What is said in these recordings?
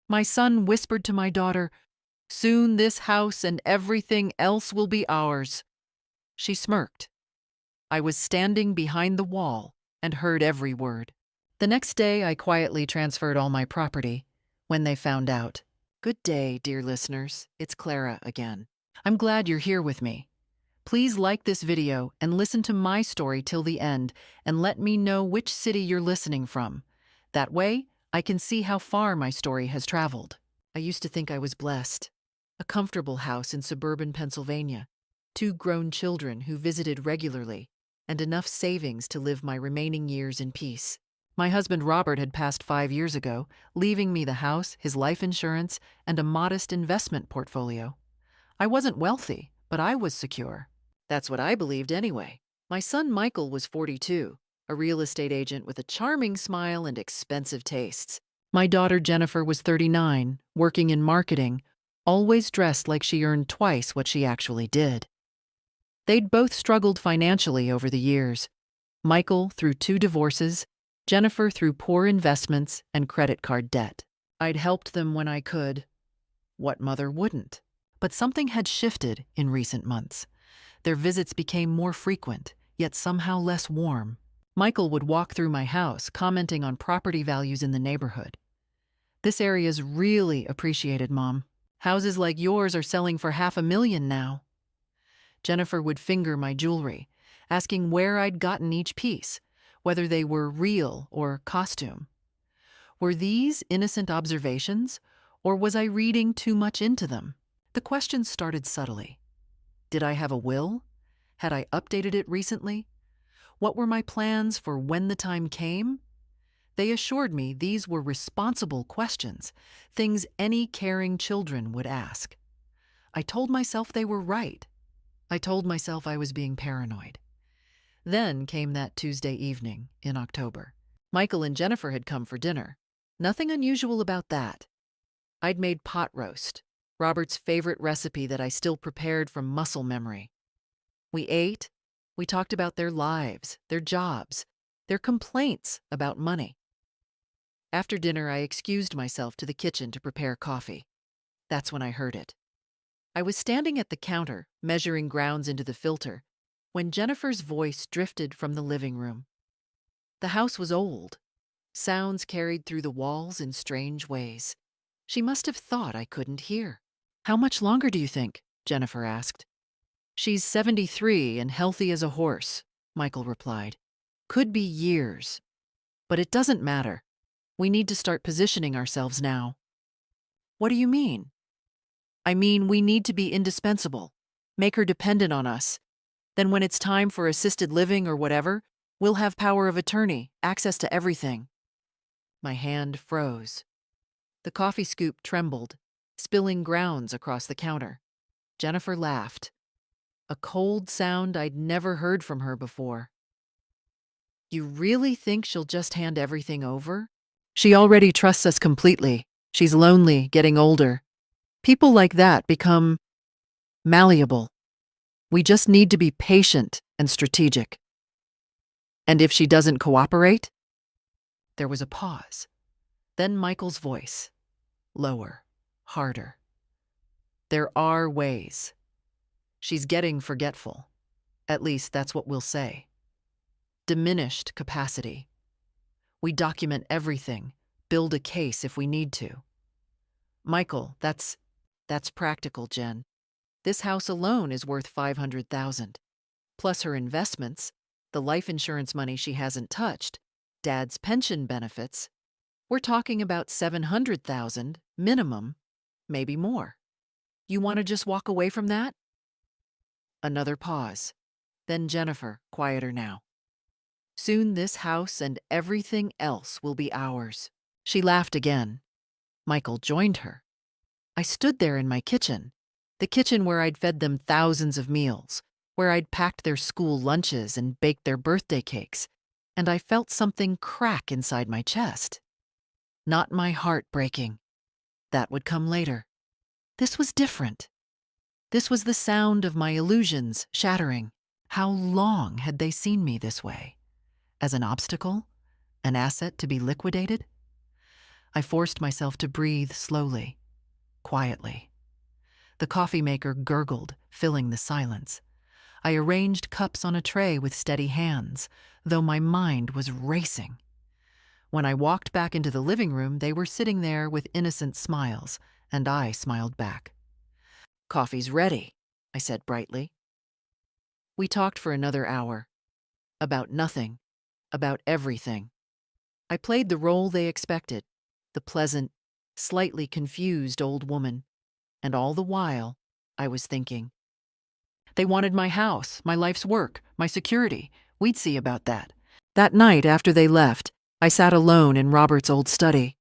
My son whispered to my daughter, "Soon this house and everything else will be ours." She smirked. I was standing behind the wall and heard every word. The next day, I quietly transferred all my property when they found out. Good day, dear listeners. It's Clara again. I'm glad you're here with me. Please like this video and listen to my story till the end and let me know which city you're listening from. That way, I can see how far my story has traveled. I used to think I was blessed. A comfortable house in suburban Pennsylvania, 2 grown children who visited regularly, and enough savings to live my remaining years in peace. My husband Robert had passed 5 years ago, leaving me the house, his life insurance, and a modest investment portfolio. I wasn't wealthy, but I was secure. That's what I believed anyway. My son Michael was 42, a real estate agent with a charming smile and expensive tastes. My daughter Jennifer was 39, working in marketing, always dressed like she earned twice what she actually did. They'd both struggled financially over the years. Michael through 2 divorces, Jennifer through poor investments and credit card debt. I'd helped them when I could. What mother wouldn't? But something had shifted in recent months. Their visits became more frequent, yet somehow less warm. Michael would walk through my house, commenting on property values in the neighborhood. "This area's really appreciated, Mom. Houses like yours are selling for $500,000 now." Jennifer would finger my jewelry, asking where I'd gotten each piece, whether they were real or costume. Were these innocent observations, or was I reading too much into them? The questions started subtly. Did I have a will? Had I updated it recently? What were my plans for when the time came? They assured me these were responsible questions, things any caring children would ask. I told myself they were right. I told myself I was being paranoid. Then came that Tuesday evening in October. Michael and Jennifer had come for dinner. Nothing unusual about that. I'd made pot roast, Robert's favorite recipe that I still prepared from muscle memory. We ate. We talked about their lives, their jobs, their complaints about money. After dinner, I excused myself to the kitchen to prepare coffee. That's when I heard it. I was standing at the counter, measuring grounds into the filter, when Jennifer's voice drifted from the living room. The house was old. Sounds carried through the walls in strange ways. She must have thought I couldn't hear. "How much longer do you think?" Jennifer asked. "She's 73 and healthy as a horse," Michael replied. "Could be years. But it doesn't matter. We need to start positioning ourselves now." "What do you mean?" "I mean, we need to be indispensable. Make her dependent on us. Then when it's time for assisted living or whatever, we'll have power of attorney, access to everything." My hand froze. The coffee scoop trembled, spilling grounds across the counter. Jennifer laughed. A cold sound I'd never heard from her before. "You really think she'll just hand everything over? She already trusts us completely. She's lonely, getting older. People like that become malleable. We just need to be patient and strategic." "And if she doesn't cooperate?" There was a pause. Then Michael's voice, lower, harder. "There are ways. She's getting forgetful. At least that's what we'll say. Diminished capacity. We document everything, build a case if we need to." "Michael, that's practical, Jen. This house alone is worth $500,000. Plus her investments, the life insurance money she hasn't touched, Dad's pension benefits. We're talking about $700,000 minimum, maybe more. You want to just walk away from that?" Another pause. Then Jennifer, quieter now. "Soon this house and everything else will be ours." She laughed again. Michael joined her. I stood there in my kitchen, the kitchen where I'd fed them thousands of meals, where I'd packed their school lunches and baked their birthday cakes, and I felt something crack inside my chest. Not my heart breaking. That would come later. This was different. This was the sound of my illusions shattering. How long had they seen me this way? As an obstacle? An asset to be liquidated? I forced myself to breathe slowly, quietly. The coffee maker gurgled, filling the silence. I arranged cups on a tray with steady hands, though my mind was racing. When I walked back into the living room, they were sitting there with innocent smiles, and I smiled back. "Coffee's ready," I said brightly. We talked for another hour. About nothing. About everything. I played the role they expected, the pleasant, slightly confused old woman. And all the while, I was thinking. They wanted my house, my life's work, my security. We'd see about that. That night after they left, I sat alone in Robert's old study.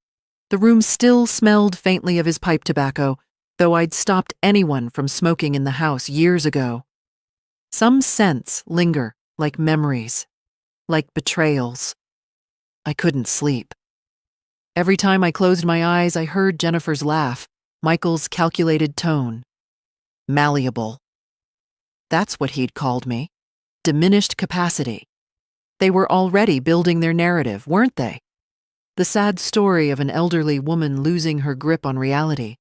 The room still smelled faintly of his pipe tobacco, though I'd stopped anyone from smoking in the house years ago. Some scents linger, like memories, like betrayals. I couldn't sleep. Every time I closed my eyes, I heard Jennifer's laugh, Michael's calculated tone. Malleable. That's what he'd called me. Diminished capacity. They were already building their narrative, weren't they? The sad story of an elderly woman losing her grip on reality,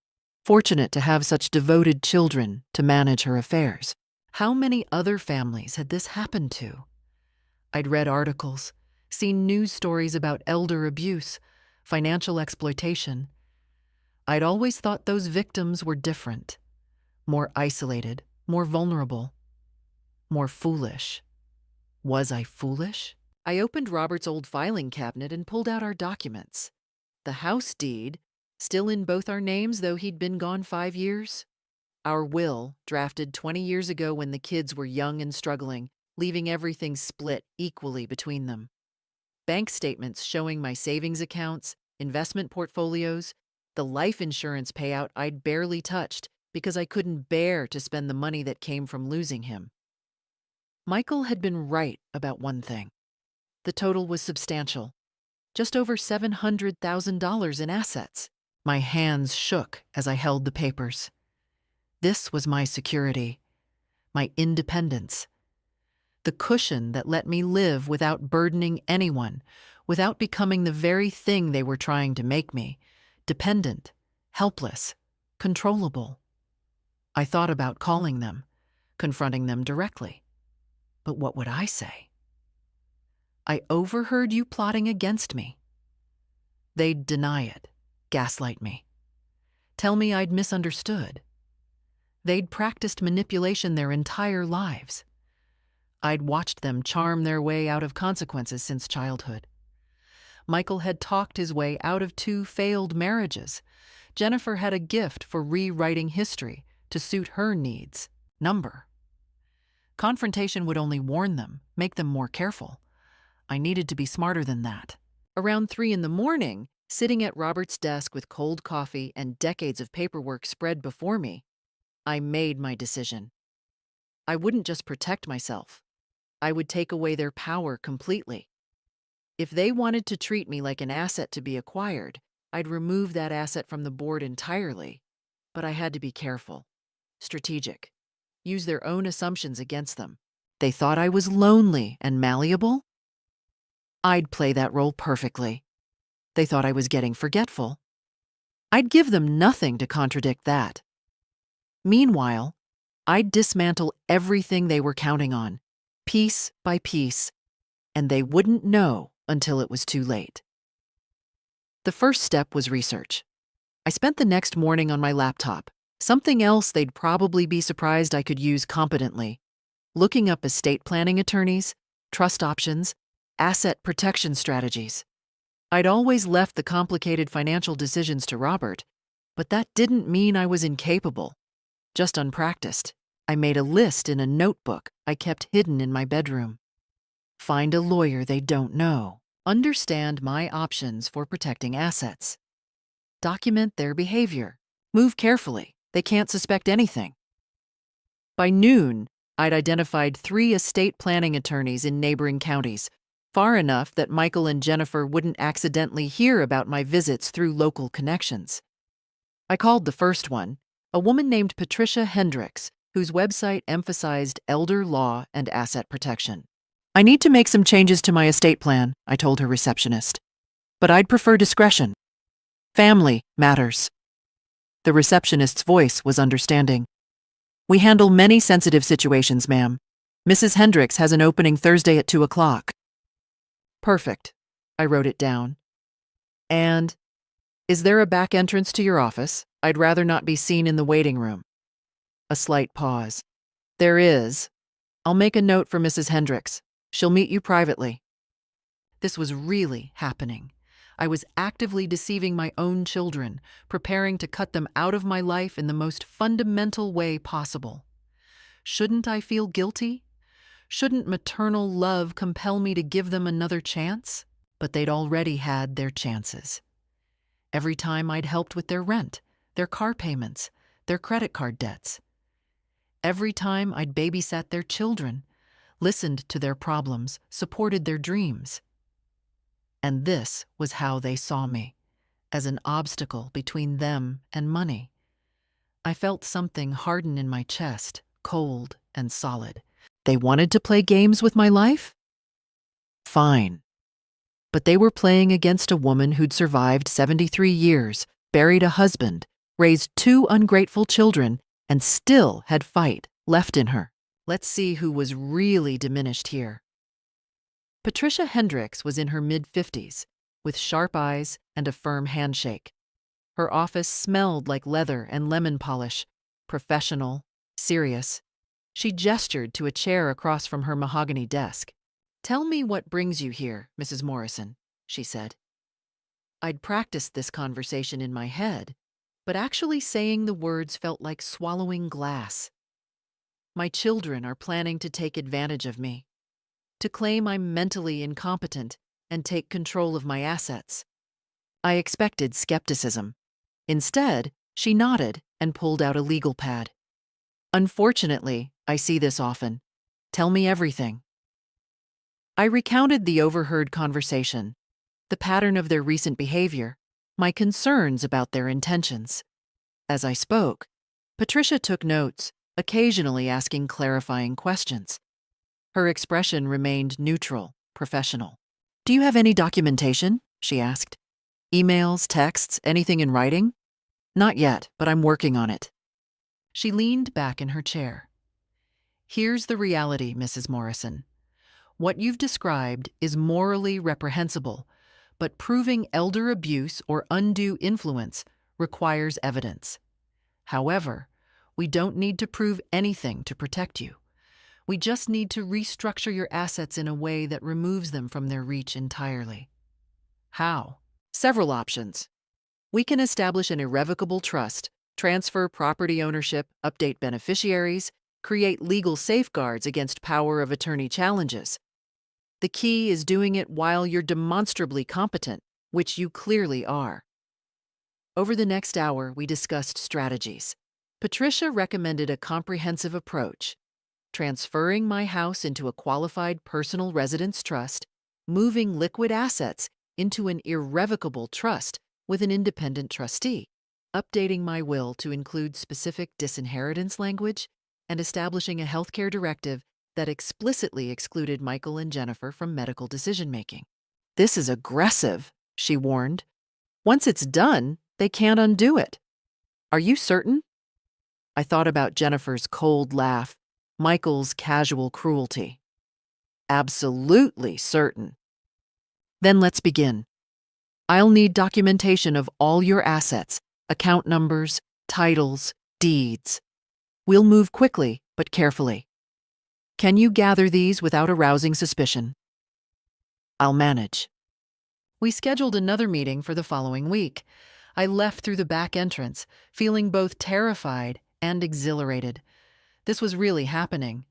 fortunate to have such devoted children to manage her affairs. How many other families had this happened to? I'd read articles, seen news stories about elder abuse, financial exploitation. I'd always thought those victims were different, more isolated, more vulnerable, more foolish. Was I foolish? I opened Robert's old filing cabinet and pulled out our documents. The house deed, still in both our names though he'd been gone 5 years. Our will, drafted 20 years ago when the kids were young and struggling, leaving everything split equally between them. Bank statements showing my savings accounts, investment portfolios, the life insurance payout I'd barely touched because I couldn't bear to spend the money that came from losing him. Michael had been right about one thing. The total was substantial, just over $700,000 in assets. My hands shook as I held the papers. This was my security, my independence, the cushion that let me live without burdening anyone, without becoming the very thing they were trying to make me, dependent, helpless, controllable. I thought about calling them, confronting them directly. But what would I say? "I overheard you plotting against me." They'd deny it, gaslight me, tell me I'd misunderstood. They'd practiced manipulation their entire lives. I'd watched them charm their way out of consequences since childhood. Michael had talked his way out of 2 failed marriages. Jennifer had a gift for rewriting history to suit her needs. Number. Confrontation would only warn them, make them more careful. I needed to be smarter than that. Around 3 in the morning, sitting at Robert's desk with cold coffee and decades of paperwork spread before me, I made my decision. I wouldn't just protect myself. I would take away their power completely. If they wanted to treat me like an asset to be acquired, I'd remove that asset from the board entirely. But I had to be careful, strategic, use their own assumptions against them. They thought I was lonely and malleable? I'd play that role perfectly. They thought I was getting forgetful. I'd give them nothing to contradict that. Meanwhile, I'd dismantle everything they were counting on, piece by piece, and they wouldn't know until it was too late. The first step was research. I spent the next morning on my laptop, something else they'd probably be surprised I could use competently, looking up estate planning attorneys, trust options, asset protection strategies. I'd always left the complicated financial decisions to Robert, but that didn't mean I was incapable, just unpracticed. I made a list in a notebook I kept hidden in my bedroom. Find a lawyer they don't know. Understand my options for protecting assets. Document their behavior. Move carefully. They can't suspect anything. By noon, I'd identified 3 estate planning attorneys in neighboring counties, far enough that Michael and Jennifer wouldn't accidentally hear about my visits through local connections. I called the first one, a woman named Patricia Hendricks, whose website emphasized elder law and asset protection. "I need to make some changes to my estate plan," I told her receptionist, "but I'd prefer discretion." Family matters. The receptionist's voice was understanding. We handle many sensitive situations, ma'am. Mrs. Hendricks has an opening Thursday at 2 o'clock. Perfect. I wrote it down. And, is there a back entrance to your office? I'd rather not be seen in the waiting room. A slight pause. There is. I'll make a note for Mrs. Hendricks. She'll meet you privately. This was really happening. I was actively deceiving my own children, preparing to cut them out of my life in the most fundamental way possible. Shouldn't I feel guilty? Shouldn't maternal love compel me to give them another chance? But they'd already had their chances. Every time I'd helped with their rent, their car payments, their credit card debts. Every time I'd babysat their children, listened to their problems, supported their dreams. And this was how they saw me, as an obstacle between them and money. I felt something harden in my chest, cold and solid. They wanted to play games with my life? Fine. But they were playing against a woman who'd survived 73 years, buried a husband, raised 2 ungrateful children, and still had fight left in her. Let's see who was really diminished here. Patricia Hendricks was in her mid-50s, with sharp eyes and a firm handshake. Her office smelled like leather and lemon polish, professional, serious. She gestured to a chair across from her mahogany desk. "Tell me what brings you here, Mrs. Morrison," she said. I'd practiced this conversation in my head, but actually saying the words felt like swallowing glass. My children are planning to take advantage of me, to claim I'm mentally incompetent and take control of my assets. I expected skepticism. Instead, she nodded and pulled out a legal pad. Unfortunately, I see this often. Tell me everything. I recounted the overheard conversation, the pattern of their recent behavior, my concerns about their intentions. As I spoke, Patricia took notes, occasionally asking clarifying questions. Her expression remained neutral, professional. "Do you have any documentation?" she asked. "Emails, texts, anything in writing?" "Not yet, but I'm working on it." She leaned back in her chair. "Here's the reality, Mrs. Morrison. What you've described is morally reprehensible, but proving elder abuse or undue influence requires evidence. However, we don't need to prove anything to protect you. We just need to restructure your assets in a way that removes them from their reach entirely." How? Several options. We can establish an irrevocable trust, transfer property ownership, update beneficiaries, create legal safeguards against power of attorney challenges. The key is doing it while you're demonstrably competent, which you clearly are. Over the next hour, we discussed strategies. Patricia recommended a comprehensive approach: transferring my house into a qualified personal residence trust, moving liquid assets into an irrevocable trust with an independent trustee, updating my will to include specific disinheritance language, and establishing a healthcare directive that explicitly excluded Michael and Jennifer from medical decision-making. "This is aggressive," she warned. "Once it's done, they can't undo it." "Are you certain?" I thought about Jennifer's cold laugh, Michael's casual cruelty. "Absolutely certain." "Then let's begin. I'll need documentation of all your assets, account numbers, titles, deeds. We'll move quickly, but carefully. Can you gather these without arousing suspicion?" "I'll manage." We scheduled another meeting for the following week. I left through the back entrance, feeling both terrified and exhilarated. This was really happening.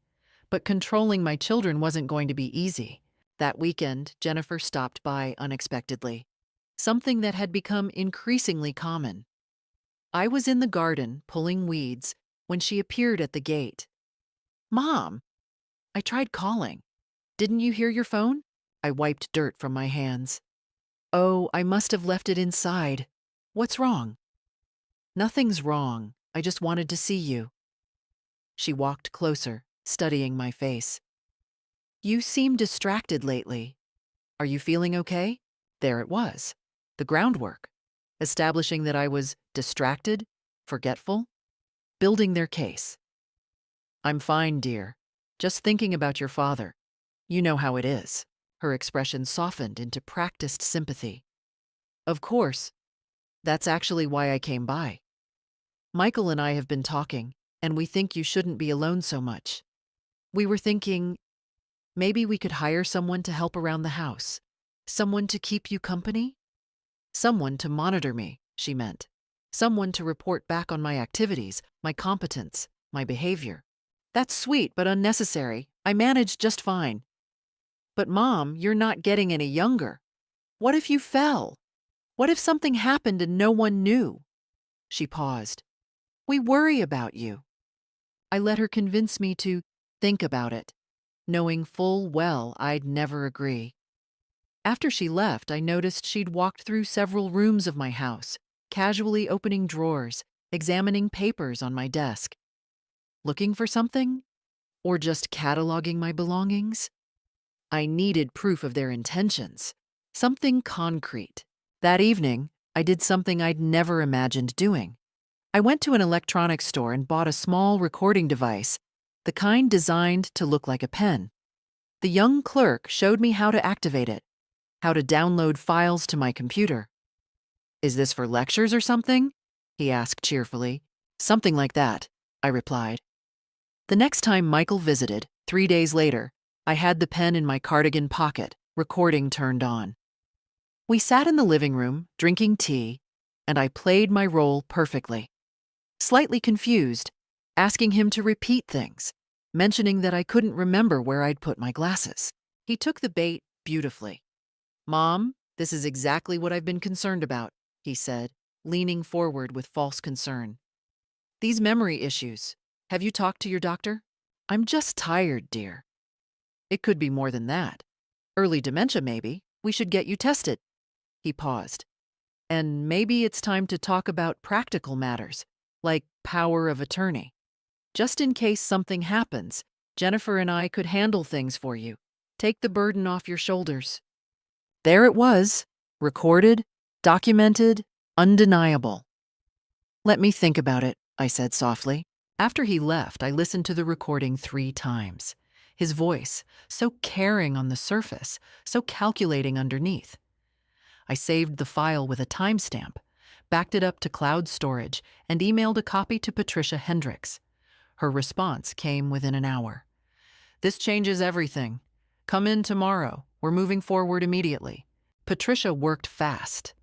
But controlling my children wasn't going to be easy. That weekend, Jennifer stopped by unexpectedly, something that had become increasingly common. I was in the garden pulling weeds when she appeared at the gate. "Mom, I tried calling. Didn't you hear your phone?" I wiped dirt from my hands. "Oh, I must have left it inside. What's wrong?" "Nothing's wrong. I just wanted to see you." She walked closer, studying my face. "You seem distracted lately. Are you feeling okay?" There it was. The groundwork. establishing that I was distracted, forgetful, building their case. "I'm fine, dear. Just thinking about your father. You know how it is." Her expression softened into practiced sympathy. "Of course. That's actually why I came by. Michael and I have been talking, and we think you shouldn't be alone so much. We were thinking maybe we could hire someone to help around the house. Someone to keep you company? Someone to monitor me," she meant. "Someone to report back on my activities, my competence, my behavior." "That's sweet but unnecessary. I managed just fine." "But Mom, you're not getting any younger. What if you fell? What if something happened and no one knew?" She paused. "We worry about you." I let her convince me to think about it, knowing full well I'd never agree. After she left, I noticed she'd walked through several rooms of my house, casually opening drawers, examining papers on my desk. Looking for something? Or just cataloging my belongings? I needed proof of their intentions. Something concrete. That evening, I did something I'd never imagined doing. I went to an electronics store and bought a small recording device, the kind designed to look like a pen. The young clerk showed me how to activate it, how to download files to my computer. "Is this for lectures or something?" he asked cheerfully. "Something like that," I replied. The next time Michael visited, 3 days later, I had the pen in my cardigan pocket, recording turned on. We sat in the living room, drinking tea, and I played my role perfectly. Slightly confused, asking him to repeat things, mentioning that I couldn't remember where I'd put my glasses. He took the bait beautifully. "Mom, this is exactly what I've been concerned about," he said, leaning forward with false concern. "These memory issues. Have you talked to your doctor?" "I'm just tired, dear." "It could be more than that. Early dementia, maybe. We should get you tested." He paused. "And maybe it's time to talk about practical matters, like power of attorney. Just in case something happens, Jennifer and I could handle things for you. Take the burden off your shoulders." There it was, recorded, documented, undeniable. "Let me think about it," I said softly. After he left, I listened to the recording 3 times. His voice, so caring on the surface, so calculating underneath. I saved the file with a timestamp, backed it up to cloud storage, and emailed a copy to Patricia Hendricks. Her response came within an hour. "This changes everything. Come in tomorrow. We're moving forward immediately." Patricia worked fast.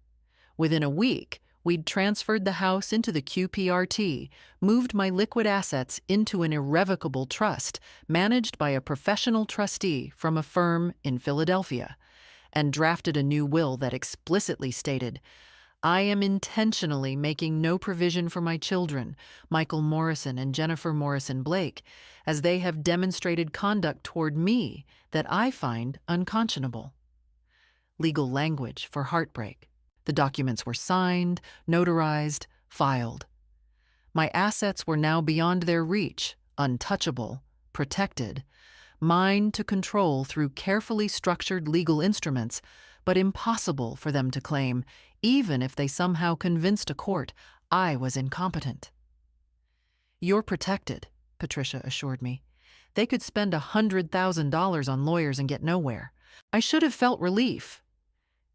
Within a week, we'd transferred the house into the QPRT, moved my liquid assets into an irrevocable trust managed by a professional trustee from a firm in Philadelphia, and drafted a new will that explicitly stated, "I am intentionally making no provision for my children, Michael Morrison and Jennifer Morrison Blake, as they have demonstrated conduct toward me that I find unconscionable." Legal language for heartbreak. The documents were signed, notarized, filed. My assets were now beyond their reach, untouchable, protected, mine to control through carefully structured legal instruments, but impossible for them to claim, even if they somehow convinced a court I was incompetent. "You're protected," Patricia assured me. "They could spend $100,000 on lawyers and get nowhere." I should have felt relief.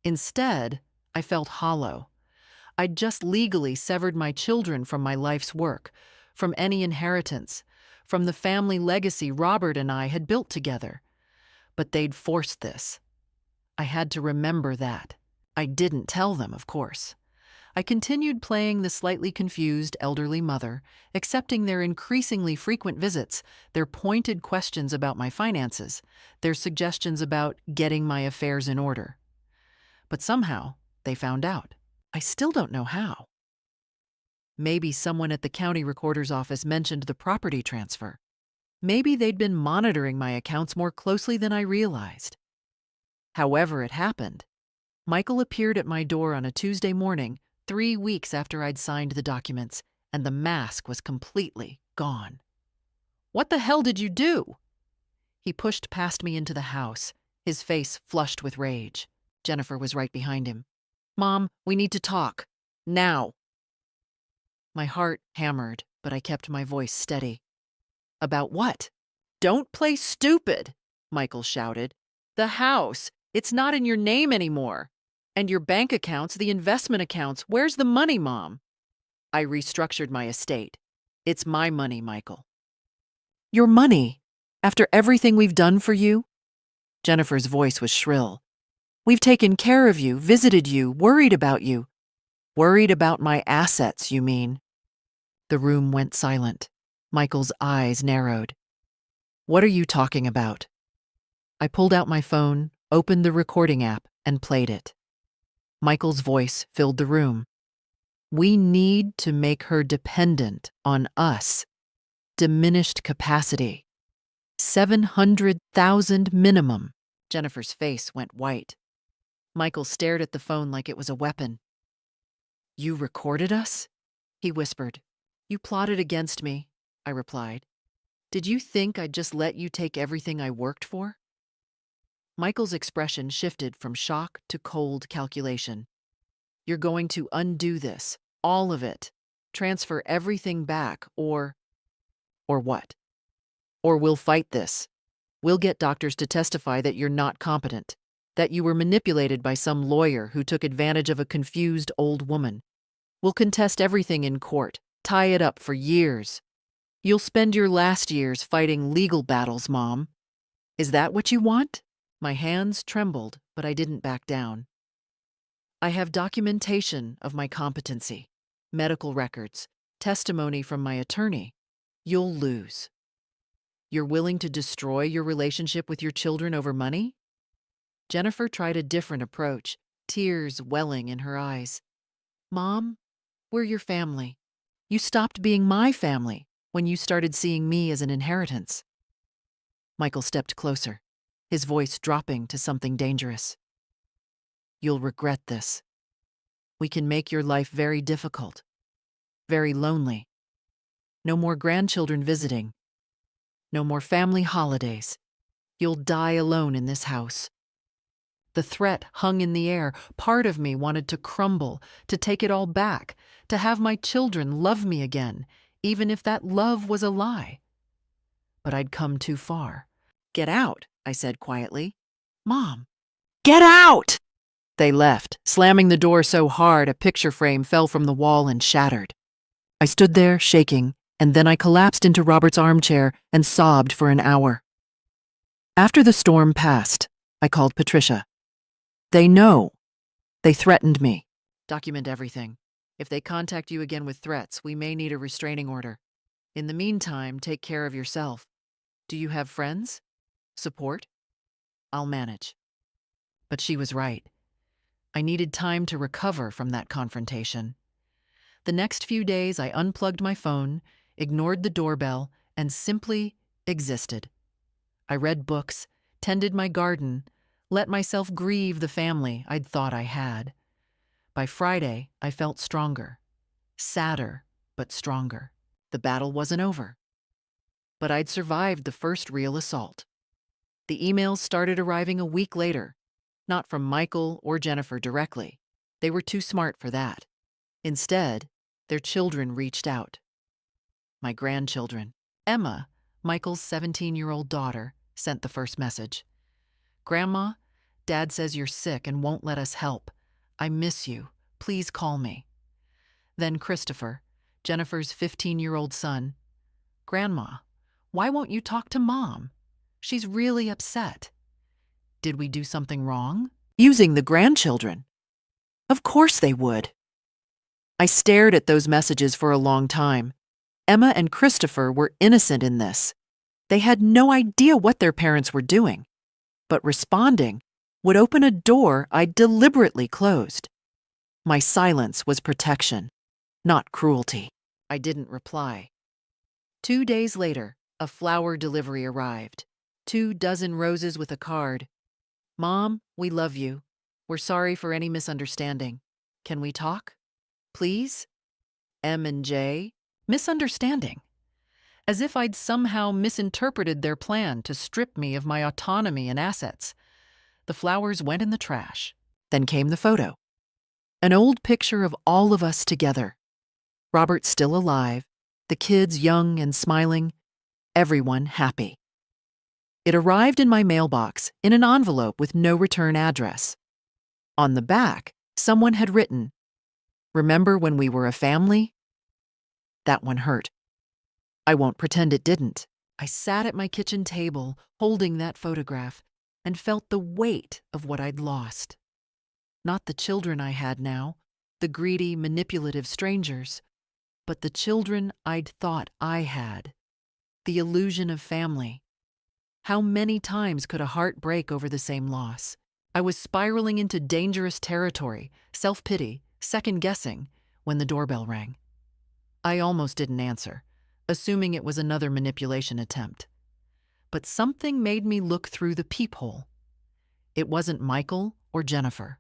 Instead, I felt hollow. I'd just legally severed my children from my life's work, from any inheritance, from the family legacy Robert and I had built together. But they'd forced this. I had to remember that. I didn't tell them, of course. I continued playing the slightly confused elderly mother, accepting their increasingly frequent visits, their pointed questions about my finances, their suggestions about getting my affairs in order. But somehow, they found out. I still don't know how. Maybe someone at the county recorder's office mentioned the property transfer. Maybe they'd been monitoring my accounts more closely than I realized. However it happened, Michael appeared at my door on a Tuesday morning, 3 weeks after I'd signed the documents, and the mask was completely gone. "What the hell did you do?" He pushed past me into the house, his face flushed with rage. Jennifer was right behind him. "Mom, we need to talk." Now. My heart hammered, but I kept my voice steady. About what? Don't play stupid, Michael shouted. The house, it's not in your name anymore. And your bank accounts, the investment accounts, where's the money, Mom? I restructured my estate. It's my money, Michael. Your money? After everything we've done for you? Jennifer's voice was shrill. We've taken care of you, visited you, worried about you. Worried about my assets, you mean? The room went silent. Michael's eyes narrowed. What are you talking about? I pulled out my phone, opened the recording app, and played it. Michael's voice filled the room. We need to make her dependent on us. Diminished capacity. 700,000 minimum. Jennifer's face went white. Michael stared at the phone like it was a weapon. You recorded us? He whispered. You plotted against me, I replied. Did you think I'd just let you take everything I worked for? Michael's expression shifted from shock to cold calculation. You're going to undo this, all of it. Transfer everything back, or what? Or we'll fight this. We'll get doctors to testify that you're not competent, that you were manipulated by some lawyer who took advantage of a confused old woman. We'll contest everything in court, tie it up for years. You'll spend your last years fighting legal battles, Mom. Is that what you want? My hands trembled, but I didn't back down. I have documentation of my competency, medical records, testimony from my attorney. You'll lose. You're willing to destroy your relationship with your children over money? Jennifer tried a different approach, tears welling in her eyes. Mom, we're your family. You stopped being my family when you started seeing me as an inheritance. Michael stepped closer, his voice dropping to something dangerous. You'll regret this. We can make your life very difficult, very lonely. No more grandchildren visiting. No more family holidays. You'll die alone in this house. The threat hung in the air. Part of me wanted to crumble, to take it all back, to have my children love me again, even if that love was a lie. But I'd come too far. Get out, I said quietly. Mom, get out! They left, slamming the door so hard a picture frame fell from the wall and shattered. I stood there, shaking, and then I collapsed into Robert's armchair and sobbed for an hour. After the storm passed, I called Patricia. They know. They threatened me. Document everything. If they contact you again with threats, we may need a restraining order. In the meantime, take care of yourself. Do you have friends? Support? I'll manage. But she was right. I needed time to recover from that confrontation. The next few days, I unplugged my phone, ignored the doorbell, and simply existed. I read books, tended my garden, let myself grieve the family I'd thought I had. By Friday, I felt stronger. Sadder, but stronger. The battle wasn't over. But I'd survived the first real assault. The emails started arriving a week later, not from Michael or Jennifer directly. They were too smart for that. Instead, their children reached out. My grandchildren. Emma, Michael's 17-year-old daughter, sent the first message. Grandma, Dad says you're sick and won't let us help. I miss you. Please call me. Then Christopher, Jennifer's 15-year-old son. Grandma, why won't you talk to Mom? She's really upset. Did we do something wrong? Using the grandchildren. Of course they would. I stared at those messages for a long time. Emma and Christopher were innocent in this. They had no idea what their parents were doing. But responding would open a door I'd deliberately closed. My silence was protection, not cruelty. I didn't reply. 2 days later, a flower delivery arrived. 24 roses with a card. Mom, we love you. We're sorry for any misunderstanding. Can we talk? Please? M and J? Misunderstanding. As if I'd somehow misinterpreted their plan to strip me of my autonomy and assets. The flowers went in the trash. Then came the photo. An old picture of all of us together. Robert still alive, the kids young and smiling, everyone happy. It arrived in my mailbox in an envelope with no return address. On the back, someone had written, "Remember when we were a family?" That one hurt. I won't pretend it didn't. I sat at my kitchen table, holding that photograph, and felt the weight of what I'd lost. Not the children I had now, the greedy, manipulative strangers, but the children I'd thought I had. The illusion of family. How many times could a heart break over the same loss? I was spiraling into dangerous territory, self-pity, second-guessing, when the doorbell rang. I almost didn't answer, assuming it was another manipulation attempt. But something made me look through the peephole. It wasn't Michael or Jennifer.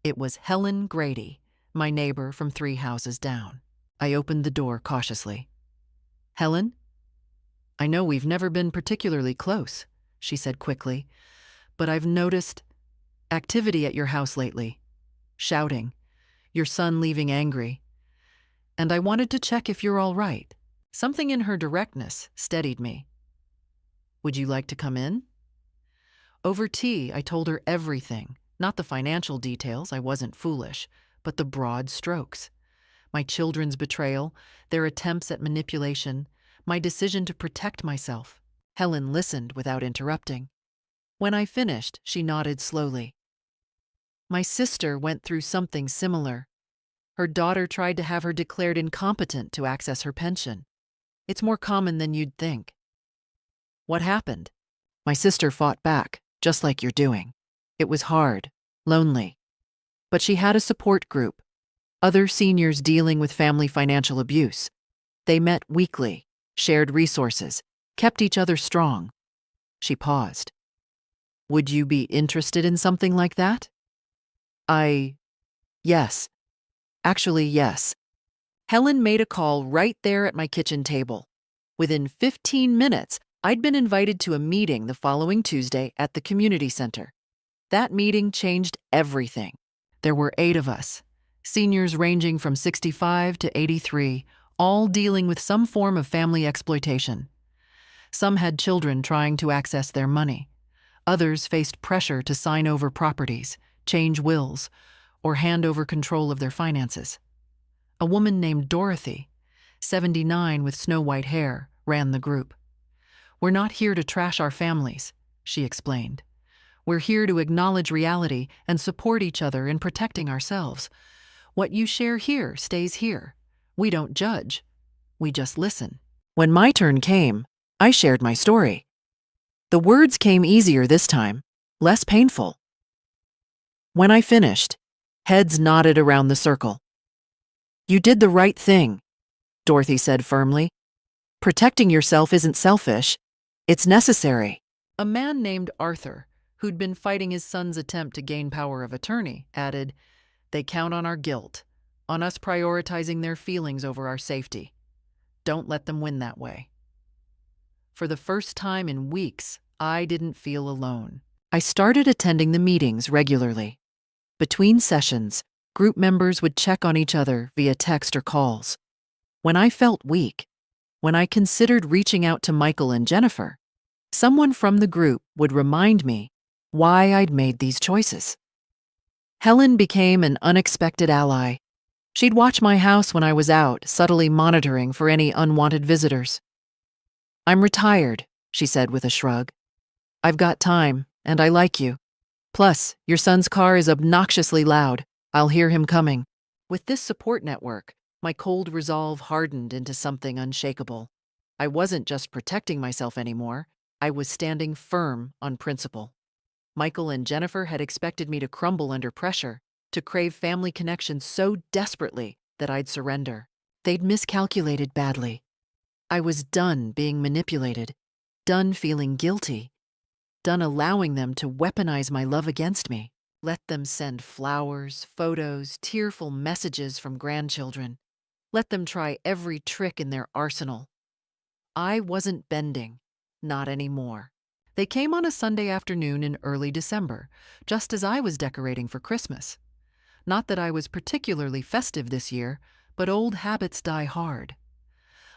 It was Helen Grady, my neighbor from 3 houses down. I opened the door cautiously. "Helen? I know we've never been particularly close," she said quickly, "but I've noticed activity at your house lately. Shouting, your son leaving angry. And I wanted to check if you're all right." Something in her directness steadied me. "Would you like to come in?" Over tea, I told her everything, not the financial details, I wasn't foolish, but the broad strokes. My children's betrayal, their attempts at manipulation, my decision to protect myself. Helen listened without interrupting. When I finished, she nodded slowly. "My sister went through something similar. Her daughter tried to have her declared incompetent to access her pension. It's more common than you'd think." "What happened?" "My sister fought back, just like you're doing. It was hard, lonely. But she had a support group, other seniors dealing with family financial abuse. They met weekly, shared resources, kept each other strong." She paused. "Would you be interested in something like that?" Yes. Actually, yes. Helen made a call right there at my kitchen table. Within 15 minutes, I'd been invited to a meeting the following Tuesday at the community center. That meeting changed everything. There were 8 of us, seniors ranging from 65 to 83, all dealing with some form of family exploitation. Some had children trying to access their money. Others faced pressure to sign over properties, change wills, or hand over control of their finances. A woman named Dorothy, 79 with snow-white hair, ran the group. "We're not here to trash our families," she explained. "We're here to acknowledge reality and support each other in protecting ourselves. What you share here stays here. We don't judge. We just listen." When my turn came, I shared my story. The words came easier this time, less painful. When I finished, heads nodded around the circle. "You did the right thing," Dorothy said firmly. "Protecting yourself isn't selfish. It's necessary." A man named Arthur, who'd been fighting his son's attempt to gain power of attorney, added, "They count on our guilt, on us prioritizing their feelings over our safety. Don't let them win that way." For the first time in weeks, I didn't feel alone. I started attending the meetings regularly. Between sessions, group members would check on each other via text or calls. When I felt weak, when I considered reaching out to Michael and Jennifer, someone from the group would remind me why I'd made these choices. Helen became an unexpected ally. She'd watch my house when I was out, subtly monitoring for any unwanted visitors. "I'm retired," she said with a shrug. "I've got time, and I like you. Plus, your son's car is obnoxiously loud. I'll hear him coming." With this support network, my cold resolve hardened into something unshakable. I wasn't just protecting myself anymore. I was standing firm on principle. Michael and Jennifer had expected me to crumble under pressure, to crave family connection so desperately that I'd surrender. They'd miscalculated badly. I was done being manipulated, done feeling guilty, done allowing them to weaponize my love against me. Let them send flowers, photos, tearful messages from grandchildren. Let them try every trick in their arsenal. I wasn't bending, not anymore. They came on a Sunday afternoon in early December, just as I was decorating for Christmas. Not that I was particularly festive this year, but old habits die hard.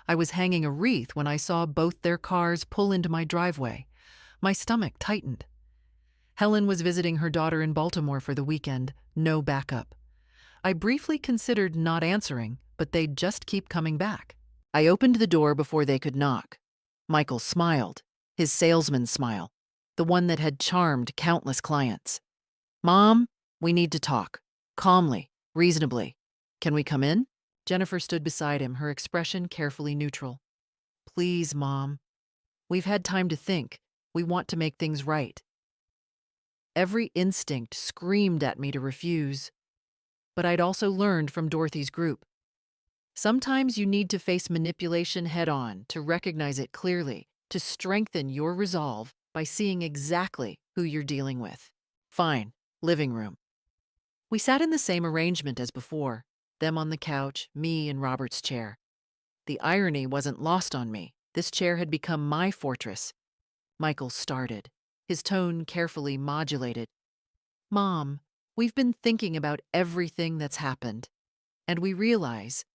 I was hanging a wreath when I saw both their cars pull into my driveway. My stomach tightened. Helen was visiting her daughter in Baltimore for the weekend, no backup. I briefly considered not answering, but they'd just keep coming back. I opened the door before they could knock. Michael smiled, his salesman's smile, the one that had charmed countless clients. "Mom, we need to talk. Calmly, reasonably. Can we come in?" Jennifer stood beside him, her expression carefully neutral. "Please, Mom. We've had time to think. We want to make things right." Every instinct screamed at me to refuse. But I'd also learned from Dorothy's group. Sometimes you need to face manipulation head-on, to recognize it clearly, to strengthen your resolve by seeing exactly who you're dealing with. Fine, living room. We sat in the same arrangement as before, them on the couch, me in Robert's chair. The irony wasn't lost on me. This chair had become my fortress. Michael started, his tone carefully modulated. "Mom, we've been thinking about everything that's happened, and we realize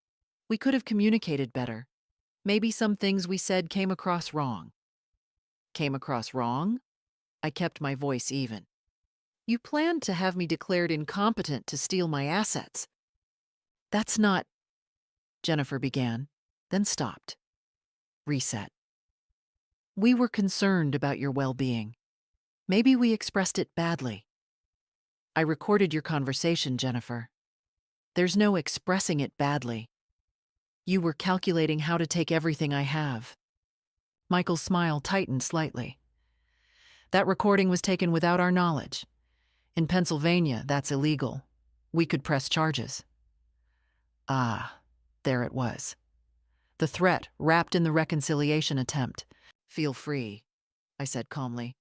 we could have communicated better. Maybe some things we said came across wrong." "Came across wrong?" I kept my voice even. "You planned to have me declared incompetent to steal my assets." "That's not—" Jennifer began, then stopped. Reset. "We were concerned about your well-being. Maybe we expressed it badly." "I recorded your conversation, Jennifer. There's no expressing it badly. You were calculating how to take everything I have." Michael's smile tightened slightly. "That recording was taken without our knowledge. In Pennsylvania, that's illegal. We could press charges." Ah, there it was. The threat wrapped in the reconciliation attempt. "Feel free," I said calmly.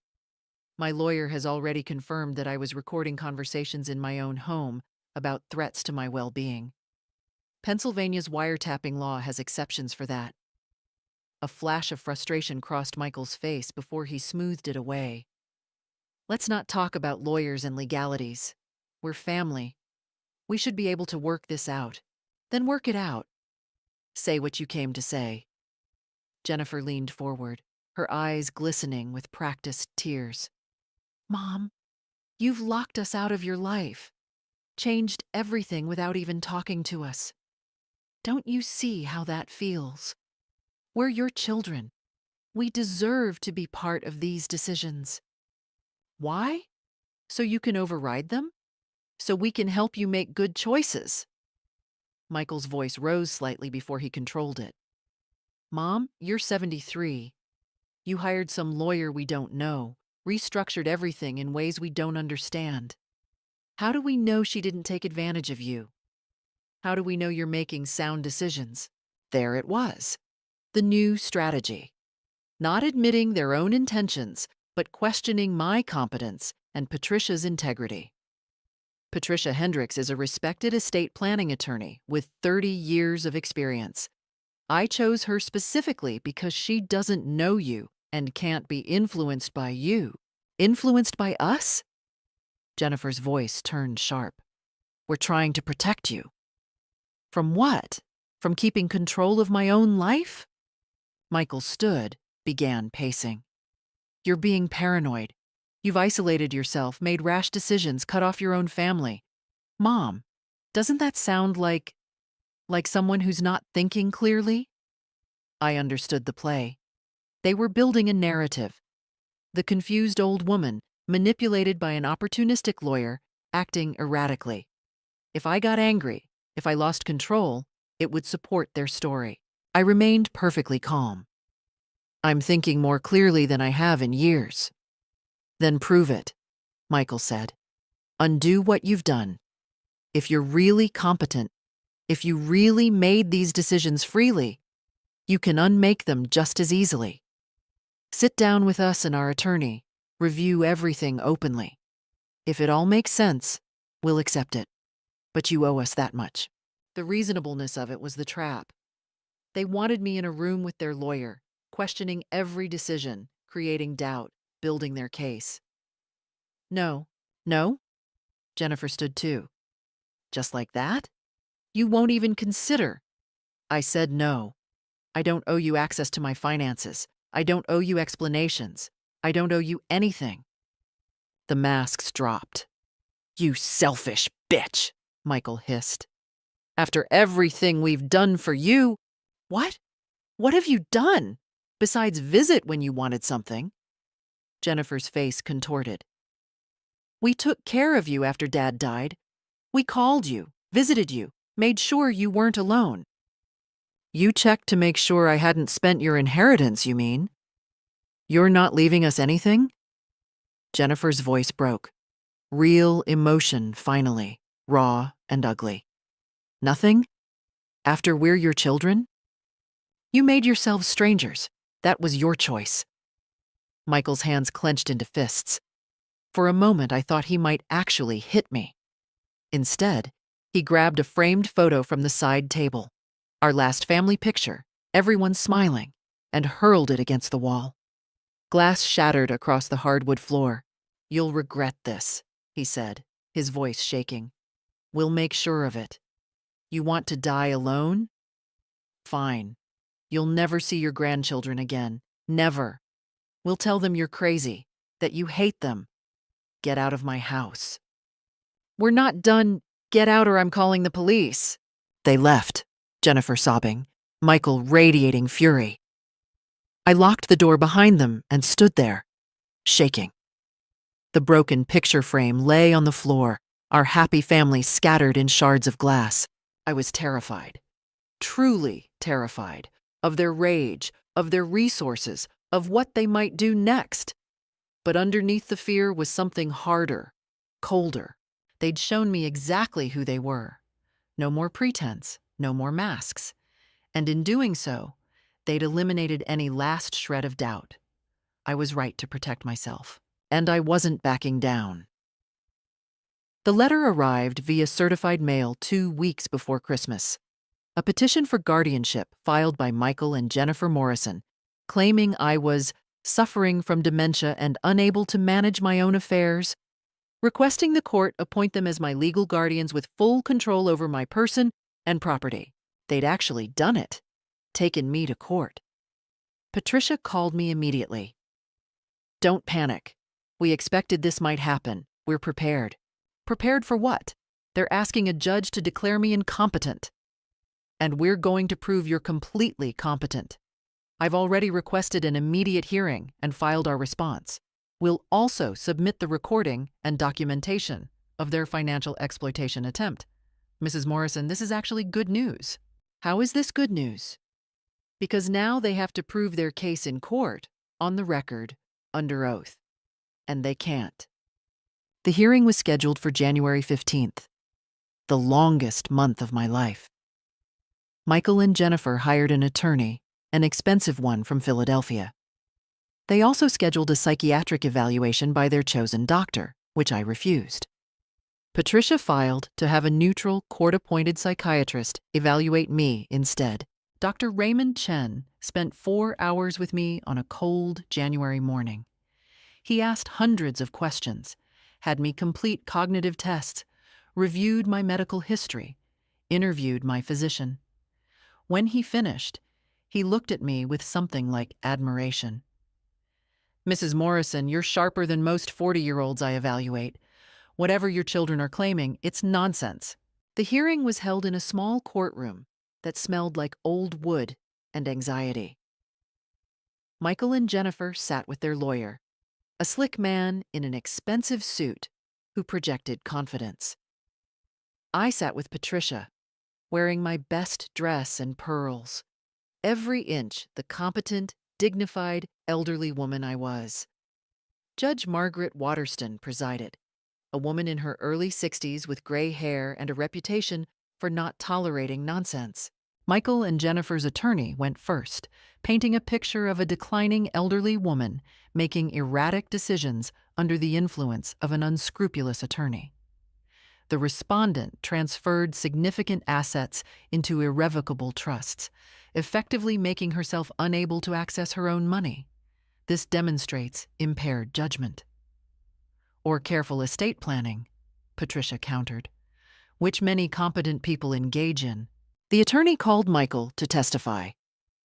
"My lawyer has already confirmed that I was recording conversations in my own home about threats to my well-being. Pennsylvania's wiretapping law has exceptions for that." A flash of frustration crossed Michael's face before he smoothed it away. "Let's not talk about lawyers and legalities. We're family. We should be able to work this out. Then work it out. Say what you came to say." Jennifer leaned forward, her eyes glistening with practiced tears. "Mom, you've locked us out of your life, changed everything without even talking to us. Don't you see how that feels? We're your children. We deserve to be part of these decisions." "Why? So you can override them? So we can help you make good choices?" Michael's voice rose slightly before he controlled it. "Mom, you're 73. You hired some lawyer we don't know, restructured everything in ways we don't understand. How do we know she didn't take advantage of you? How do we know you're making sound decisions?" There it was. The new strategy. Not admitting their own intentions, but questioning my competence and Patricia's integrity. Patricia Hendricks is a respected estate planning attorney with 30 years of experience. I chose her specifically because she doesn't know you and can't be influenced by you. Influenced by us? Jennifer's voice turned sharp. "We're trying to protect you." "From what? From keeping control of my own life?" Michael stood, began pacing. "You're being paranoid. You've isolated yourself, made rash decisions, cut off your own family. Mom, doesn't that sound like someone who's not thinking clearly?" I understood the play. They were building a narrative. The confused old woman, manipulated by an opportunistic lawyer, acting erratically. If I got angry, if I lost control, it would support their story. I remained perfectly calm. "I'm thinking more clearly than I have in years." "Then prove it," Michael said. "Undo what you've done. If you're really competent, if you really made these decisions freely, you can unmake them just as easily. Sit down with us and our attorney, review everything openly. If it all makes sense, we'll accept it. But you owe us that much." The reasonableness of it was the trap. They wanted me in a room with their lawyer, questioning every decision, creating doubt, building their case. "No, no." Jennifer stood too. Just like that? You won't even consider. I said no. I don't owe you access to my finances. I don't owe you explanations. I don't owe you anything. The masks dropped. You selfish bitch, Michael hissed. After everything we've done for you. What? What have you done? Besides visit when you wanted something. Jennifer's face contorted. We took care of you after Dad died. We called you, visited you, made sure you weren't alone. You checked to make sure I hadn't spent your inheritance, you mean? You're not leaving us anything? Jennifer's voice broke. Real emotion, finally, raw and ugly. Nothing? After we're your children? You made yourselves strangers. That was your choice. Michael's hands clenched into fists. For a moment, I thought he might actually hit me. Instead, he grabbed a framed photo from the side table, our last family picture, everyone smiling, and hurled it against the wall. Glass shattered across the hardwood floor. You'll regret this, he said, his voice shaking. We'll make sure of it. You want to die alone? Fine. You'll never see your grandchildren again. Never. We'll tell them you're crazy, that you hate them. Get out of my house. We're not done. Get out or I'm calling the police. They left, Jennifer sobbing, Michael radiating fury. I locked the door behind them and stood there, shaking. The broken picture frame lay on the floor, our happy family scattered in shards of glass. I was terrified, truly terrified, of their rage, of their resources, of what they might do next. But underneath the fear was something harder, colder. They'd shown me exactly who they were. No more pretense, no more masks. And in doing so, they'd eliminated any last shred of doubt. I was right to protect myself, and I wasn't backing down. The letter arrived via certified mail 2 weeks before Christmas. A petition for guardianship filed by Michael and Jennifer Morrison, claiming I was suffering from dementia and unable to manage my own affairs, requesting the court appoint them as my legal guardians with full control over my person and property. They'd actually done it, taken me to court. Patricia called me immediately. Don't panic. We expected this might happen. We're prepared. Prepared for what? They're asking a judge to declare me incompetent. And we're going to prove you're completely competent. I've already requested an immediate hearing and filed our response. We'll also submit the recording and documentation of their financial exploitation attempt. Mrs. Morrison, this is actually good news. How is this good news? Because now they have to prove their case in court, on the record, under oath. And they can't. The hearing was scheduled for January 15th, the longest month of my life. Michael and Jennifer hired an attorney, an expensive one from Philadelphia. They also scheduled a psychiatric evaluation by their chosen doctor, which I refused. Patricia filed to have a neutral, court-appointed psychiatrist evaluate me instead. Dr. Raymond Chen spent 4 hours with me on a cold January morning. He asked hundreds of questions, had me complete cognitive tests, reviewed my medical history, interviewed my physician. When he finished, he looked at me with something like admiration. Mrs. Morrison, you're sharper than most 40-year-olds I evaluate. Whatever your children are claiming, it's nonsense. The hearing was held in a small courtroom that smelled like old wood and anxiety. Michael and Jennifer sat with their lawyer, a slick man in an expensive suit who projected confidence. I sat with Patricia, wearing my best dress and pearls, every inch the competent, dignified, elderly woman I was. Judge Margaret Waterston presided, a woman in her early 60s with gray hair and a reputation for not tolerating nonsense. Michael and Jennifer's attorney went first, painting a picture of a declining elderly woman making erratic decisions under the influence of an unscrupulous attorney. The respondent transferred significant assets into irrevocable trusts, effectively making herself unable to access her own money. This demonstrates impaired judgment. Or careful estate planning, Patricia countered. which many competent people engage in. The attorney called Michael to testify.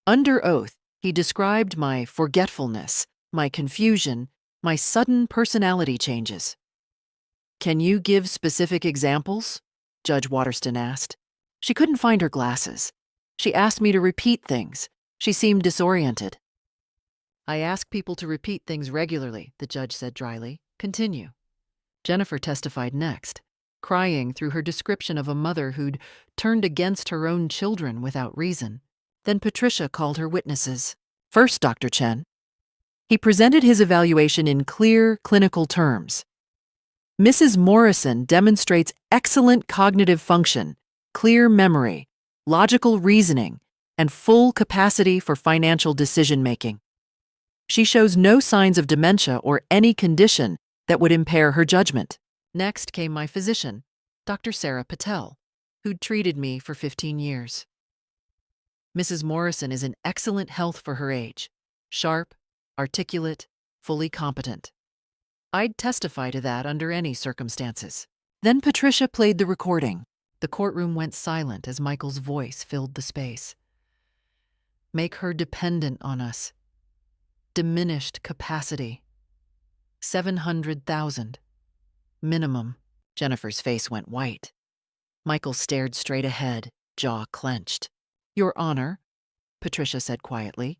Under oath, he described my forgetfulness, my confusion, my sudden personality changes. "Can you give specific examples?" Judge Waterston asked. She couldn't find her glasses. She asked me to repeat things. She seemed disoriented. "I ask people to repeat things regularly," the judge said dryly. "Continue." Jennifer testified next, crying through her description of a mother who'd turned against her own children without reason. Then Patricia called her witnesses. First, Dr. Chen. He presented his evaluation in clear, clinical terms. Mrs. Morrison demonstrates excellent cognitive function, clear memory, logical reasoning, and full capacity for financial decision-making. She shows no signs of dementia or any condition that would impair her judgment. Next came my physician, Dr. Sarah Patel, who'd treated me for 15 years. Mrs. Morrison is in excellent health for her age, sharp, articulate, fully competent. I'd testify to that under any circumstances. Then Patricia played the recording. The courtroom went silent as Michael's voice filled the space. "Make her dependent on us. Diminished capacity. 700,000. Minimum." Jennifer's face went white. Michael stared straight ahead, jaw clenched. "Your Honor," Patricia said quietly,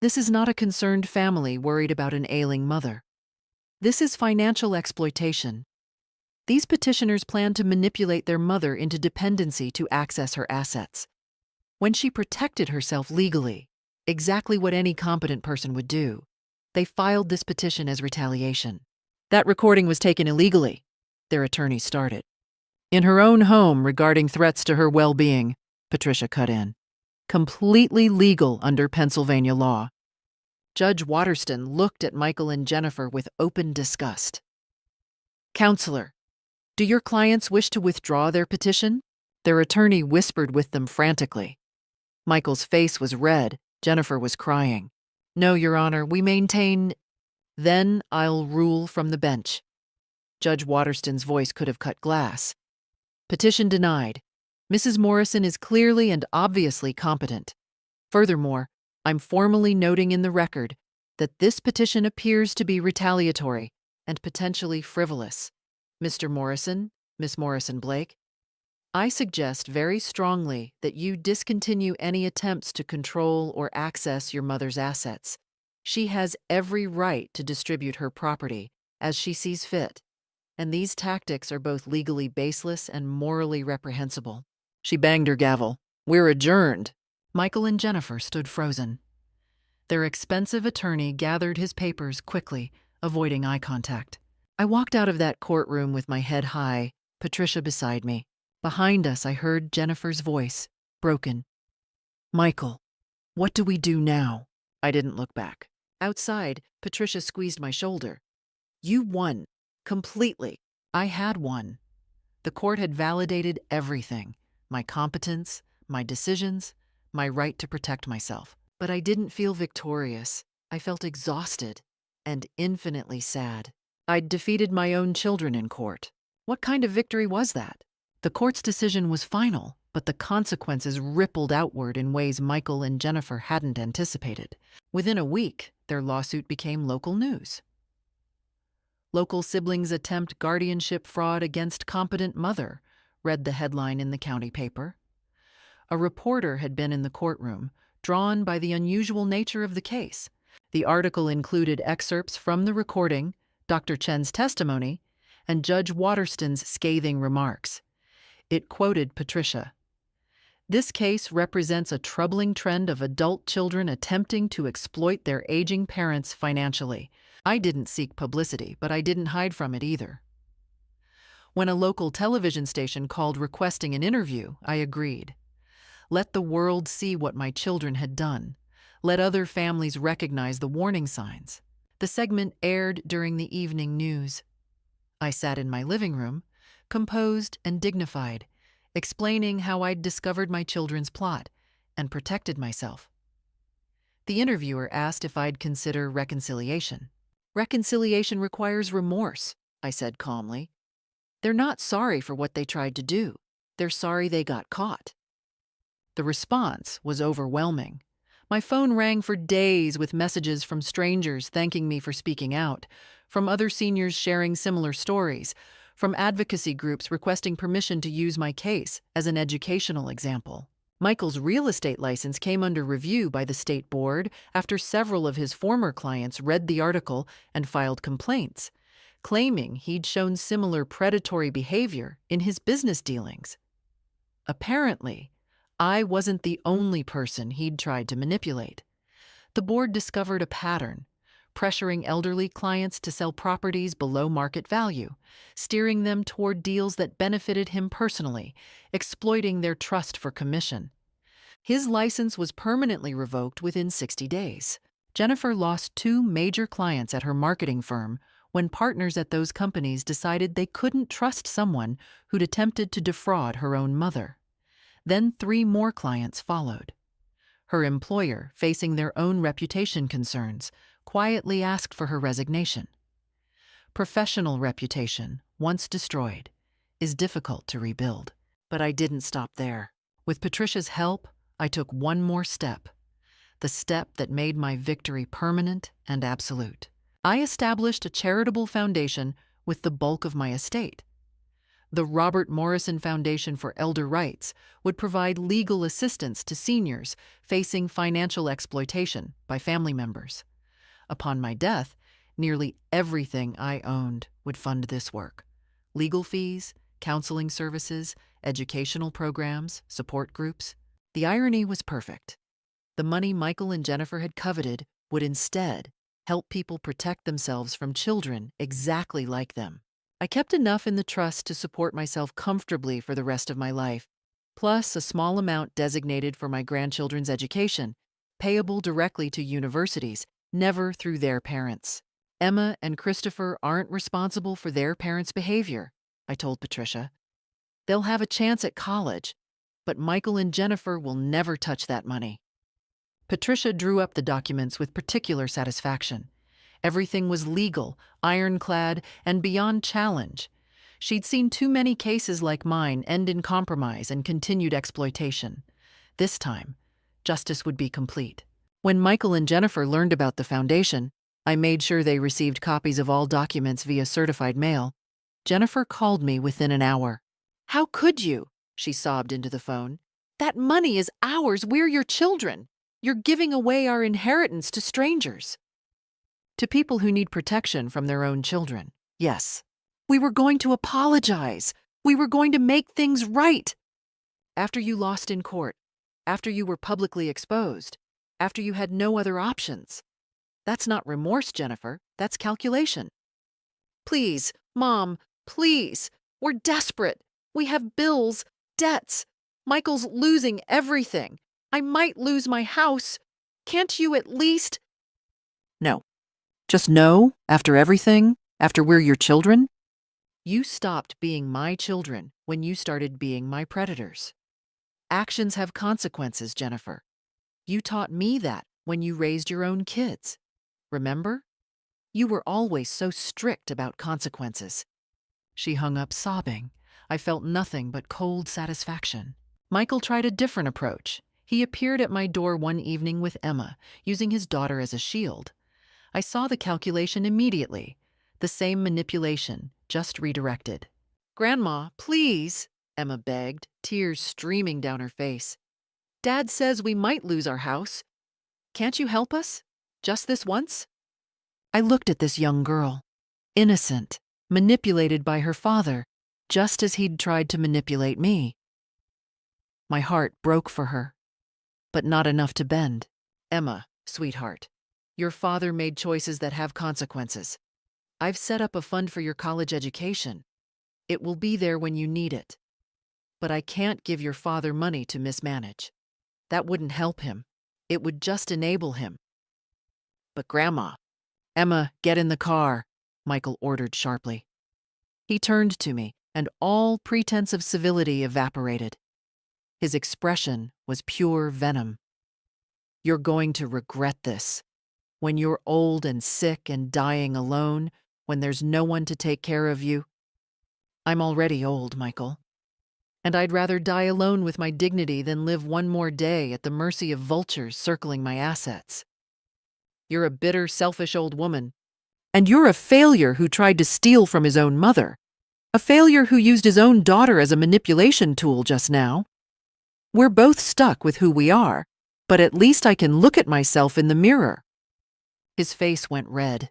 "this is not a concerned family worried about an ailing mother. This is financial exploitation. These petitioners plan to manipulate their mother into dependency to access her assets. When she protected herself legally, exactly what any competent person would do, they filed this petition as retaliation. That recording was taken illegally," their attorney started. "In her own home regarding threats to her well-being," Patricia cut in. "Completely legal under Pennsylvania law." Judge Waterston looked at Michael and Jennifer with open disgust. "Counselor, do your clients wish to withdraw their petition?" Their attorney whispered with them frantically. Michael's face was red. Jennifer was crying. "No, Your Honor, we maintain—" "Then I'll rule from the bench." Judge Waterston's voice could have cut glass. "Petition denied. Mrs. Morrison is clearly and obviously competent. Furthermore, I'm formally noting in the record that this petition appears to be retaliatory and potentially frivolous. Mr. Morrison, Miss Morrison Blake, I suggest very strongly that you discontinue any attempts to control or access your mother's assets. She has every right to distribute her property as she sees fit, and these tactics are both legally baseless and morally reprehensible." She banged her gavel. "We're adjourned." Michael and Jennifer stood frozen. Their expensive attorney gathered his papers quickly, avoiding eye contact. I walked out of that courtroom with my head high, Patricia beside me. Behind us, I heard Jennifer's voice, broken. "Michael, what do we do now?" I didn't look back. Outside, Patricia squeezed my shoulder. "You won. Completely." I had won. The court had validated everything. My competence, my decisions, my right to protect myself. But I didn't feel victorious. I felt exhausted and infinitely sad. I'd defeated my own children in court. What kind of victory was that? The court's decision was final, but the consequences rippled outward in ways Michael and Jennifer hadn't anticipated. Within a week, their lawsuit became local news. "Local siblings attempt guardianship fraud against competent mother," read the headline in the county paper. A reporter had been in the courtroom, drawn by the unusual nature of the case. The article included excerpts from the recording, Dr. Chen's testimony, and Judge Waterston's scathing remarks. It quoted Patricia. "This case represents a troubling trend of adult children attempting to exploit their aging parents financially. I didn't seek publicity, but I didn't hide from it either. When a local television station called requesting an interview, I agreed. Let the world see what my children had done. Let other families recognize the warning signs." The segment aired during the evening news. I sat in my living room, composed and dignified, explaining how I'd discovered my children's plot and protected myself. The interviewer asked if I'd consider reconciliation. "Reconciliation requires remorse," I said calmly. They're not sorry for what they tried to do. They're sorry they got caught. The response was overwhelming. My phone rang for days with messages from strangers thanking me for speaking out, from other seniors sharing similar stories, from advocacy groups requesting permission to use my case as an educational example. Michael's real estate license came under review by the state board after several of his former clients read the article and filed complaints, claiming he'd shown similar predatory behavior in his business dealings. Apparently, I wasn't the only person he'd tried to manipulate. The board discovered a pattern, pressuring elderly clients to sell properties below market value, steering them toward deals that benefited him personally, exploiting their trust for commission. His license was permanently revoked within 60 days. Jennifer lost 2 major clients at her marketing firm when partners at those companies decided they couldn't trust someone who'd attempted to defraud her own mother. Then 3 more clients followed. Her employer, facing their own reputation concerns, quietly asked for her resignation. Professional reputation, once destroyed, is difficult to rebuild. But I didn't stop there. With Patricia's help, I took one more step, the step that made my victory permanent and absolute. I established a charitable foundation with the bulk of my estate. The Robert Morrison Foundation for Elder Rights would provide legal assistance to seniors facing financial exploitation by family members. Upon my death, nearly everything I owned would fund this work: legal fees, counseling services, educational programs, support groups. The irony was perfect. The money Michael and Jennifer had coveted would instead help people protect themselves from children exactly like them. I kept enough in the trust to support myself comfortably for the rest of my life, plus a small amount designated for my grandchildren's education, payable directly to universities, never through their parents. Emma and Christopher aren't responsible for their parents' behavior, I told Patricia. They'll have a chance at college, but Michael and Jennifer will never touch that money. Patricia drew up the documents with particular satisfaction. Everything was legal, ironclad, and beyond challenge. She'd seen too many cases like mine end in compromise and continued exploitation. This time, justice would be complete. When Michael and Jennifer learned about the foundation, I made sure they received copies of all documents via certified mail. Jennifer called me within an hour. "How could you?" she sobbed into the phone. "That money is ours. We're your children. You're giving away our inheritance to strangers." To people who need protection from their own children, yes. We were going to apologize. We were going to make things right. After you lost in court, after you were publicly exposed, after you had no other options. That's not remorse, Jennifer. That's calculation. "Please, Mom, please. We're desperate. We have bills, debts. Michael's losing everything. I might lose my house. Can't you at least—" No. Just no, after everything, after we're your children? You stopped being my children when you started being my predators. Actions have consequences, Jennifer. You taught me that when you raised your own kids. Remember? You were always so strict about consequences. She hung up sobbing. I felt nothing but cold satisfaction. Michael tried a different approach. He appeared at my door one evening with Emma, using his daughter as a shield. I saw the calculation immediately. The same manipulation, just redirected. "Grandma, please," Emma begged, tears streaming down her face. "Dad says we might lose our house. Can't you help us? Just this once?" I looked at this young girl, innocent, manipulated by her father, just as he'd tried to manipulate me. My heart broke for her, but not enough to bend. "Emma, sweetheart, your father made choices that have consequences. I've set up a fund for your college education. It will be there when you need it. But I can't give your father money to mismanage. That wouldn't help him. It would just enable him." "But Grandma—" "Emma, get in the car," Michael ordered sharply. He turned to me, and all pretense of civility evaporated. His expression was pure venom. "You're going to regret this. When you're old and sick and dying alone, when there's no one to take care of you." I'm already old, Michael. And I'd rather die alone with my dignity than live one more day at the mercy of vultures circling my assets. You're a bitter, selfish old woman. And you're a failure who tried to steal from his own mother. A failure who used his own daughter as a manipulation tool just now. We're both stuck with who we are, but at least I can look at myself in the mirror. His face went red.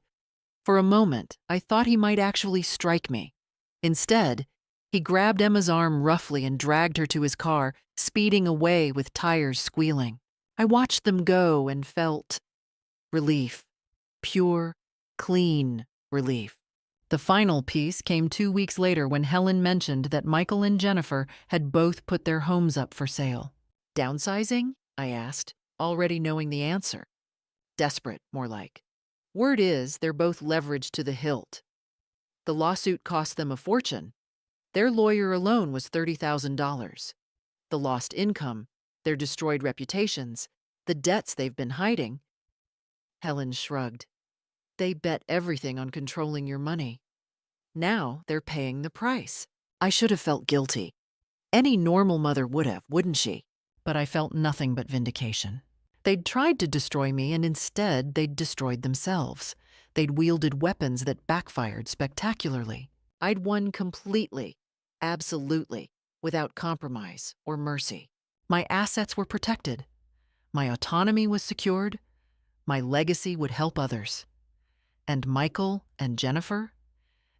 For a moment, I thought he might actually strike me. Instead, he grabbed Emma's arm roughly and dragged her to his car, speeding away with tires squealing. I watched them go and felt relief. Pure, clean relief. The final piece came 2 weeks later when Helen mentioned that Michael and Jennifer had both put their homes up for sale. Downsizing? I asked, already knowing the answer. Desperate, more like. Word is they're both leveraged to the hilt. The lawsuit cost them a fortune. Their lawyer alone was $30,000. The lost income, their destroyed reputations, the debts they've been hiding. Helen shrugged. They bet everything on controlling your money. Now they're paying the price. I should have felt guilty. Any normal mother would have, wouldn't she? But I felt nothing but vindication. They'd tried to destroy me, and instead they'd destroyed themselves. They'd wielded weapons that backfired spectacularly. I'd won completely, absolutely, without compromise or mercy. My assets were protected. My autonomy was secured. My legacy would help others. And Michael and Jennifer?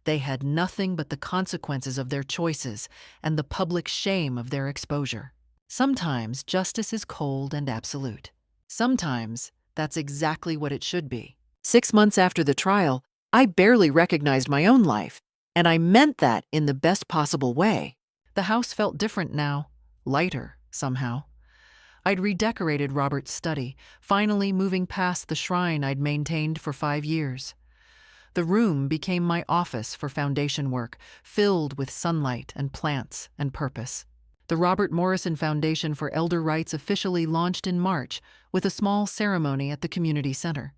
They had nothing but the consequences of their choices and the public shame of their exposure. Sometimes justice is cold and absolute. Sometimes that's exactly what it should be. 6 months after the trial, I barely recognized my own life, and I meant that in the best possible way. The house felt different now, lighter somehow. I'd redecorated Robert's study, finally moving past the shrine I'd maintained for 5 years. The room became my office for foundation work, filled with sunlight and plants and purpose. The Robert Morrison Foundation for Elder Rights officially launched in March with a small ceremony at the community center.